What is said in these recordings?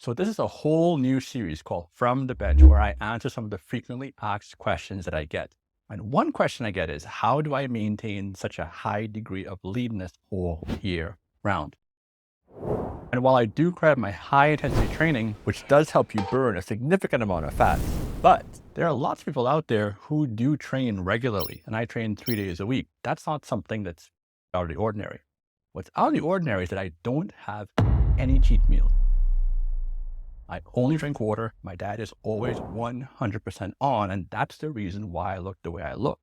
So this is a whole new series called From the Bench, where I answer some of the frequently asked questions that I get. And one question I get is, how do I maintain such a high degree of leanness all year round? And while I do credit my high intensity training, which does help you burn a significant amount of fat, but there are lots of people out there who do train regularly, and I train 3 days a week. That's not something that's out of the ordinary. What's out of the ordinary is that I don't have any cheat meals. I only drink water. My diet is always 100% on, and that's the reason why I look the way I look.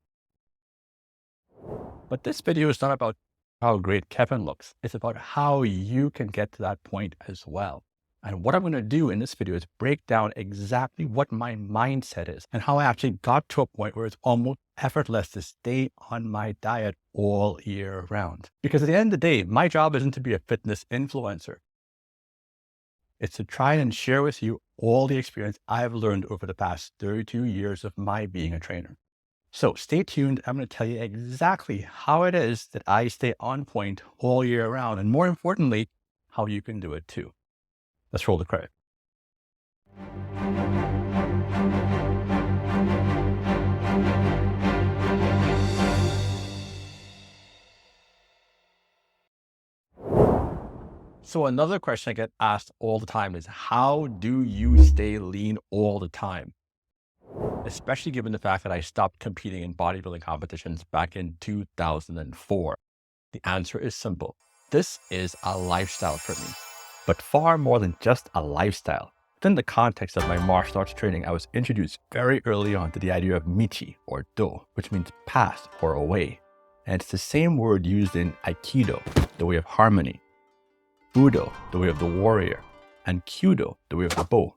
But this video is not about how great Kevin looks. It's about how you can get to that point as well. And what I'm going to do in this video is break down exactly what my mindset is and how I actually got to a point where it's almost effortless to stay on my diet all year round. Because at the end of the day, my job isn't to be a fitness influencer. It's to try and share with you all the experience I've learned over the past 32 years of my being a trainer. So stay tuned. I'm going to tell you exactly how it is that I stay on point all year round, and more importantly, how you can do it too. Let's roll the credit. So another question I get asked all the time is, how do you stay lean all the time? Especially given the fact that I stopped competing in bodybuilding competitions back in 2004. The answer is simple. This is a lifestyle for me, but far more than just a lifestyle. Within the context of my martial arts training, I was introduced very early on to the idea of michi or do, which means path or away. And it's the same word used in Aikido, the way of harmony, Budo, the way of the warrior, and Kyudo, the way of the bow.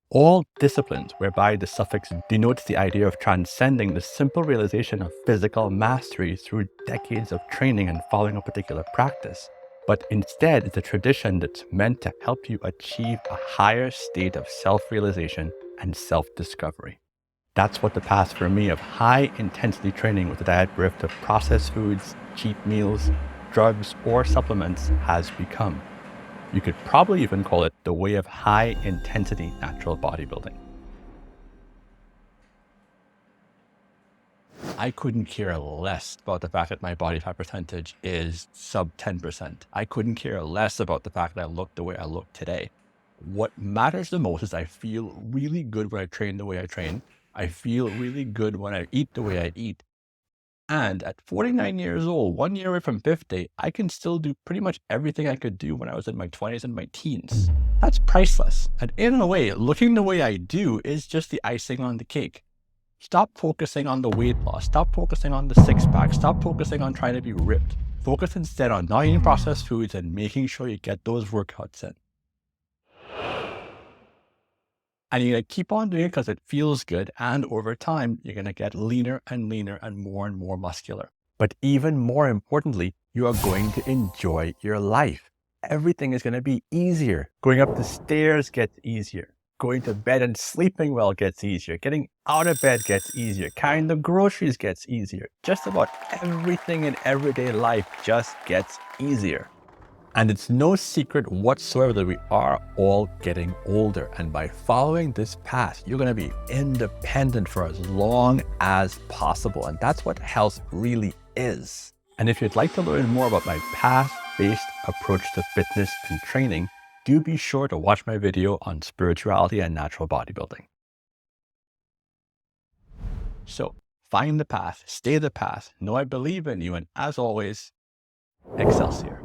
All disciplines whereby the suffix denotes the idea of transcending the simple realization of physical mastery through decades of training and following a particular practice. But instead, it's a tradition that's meant to help you achieve a higher state of self-realization and self-discovery. That's what the path for me of high-intensity training with a diet bereft of processed foods, cheat meals, drugs, or supplements has become. You could probably even call it the way of high-intensity natural bodybuilding. I couldn't care less about the fact that my body fat percentage is sub 10%. I couldn't care less about the fact that I look the way I look today. What matters the most is I feel really good when I train the way I train. I feel really good when I eat the way I eat. And at 49 years old, 1 year away from 50, I can still do pretty much everything I could do when I was in my 20s and my teens. That's priceless. And in a way, looking the way I do is just the icing on the cake. Stop focusing on the weight loss. Stop focusing on the six-pack. Stop focusing on trying to be ripped. Focus instead on not eating processed foods and making sure you get those workouts in. And you're going to keep on doing it because it feels good. And over time, you're going to get leaner and leaner and more muscular. But even more importantly, you are going to enjoy your life. Everything is going to be easier. Going up the stairs gets easier. Going to bed and sleeping well gets easier. Getting out of bed gets easier. Carrying the groceries gets easier. Just about everything in everyday life just gets easier. And it's no secret whatsoever that we are all getting older. And by following this path, you're going to be independent for as long as possible. And that's what health really is. And if you'd like to learn more about my path-based approach to fitness and training, do be sure to watch my video on spirituality and natural bodybuilding. So find the path, stay the path, know I believe in you, and as always, Excelsior.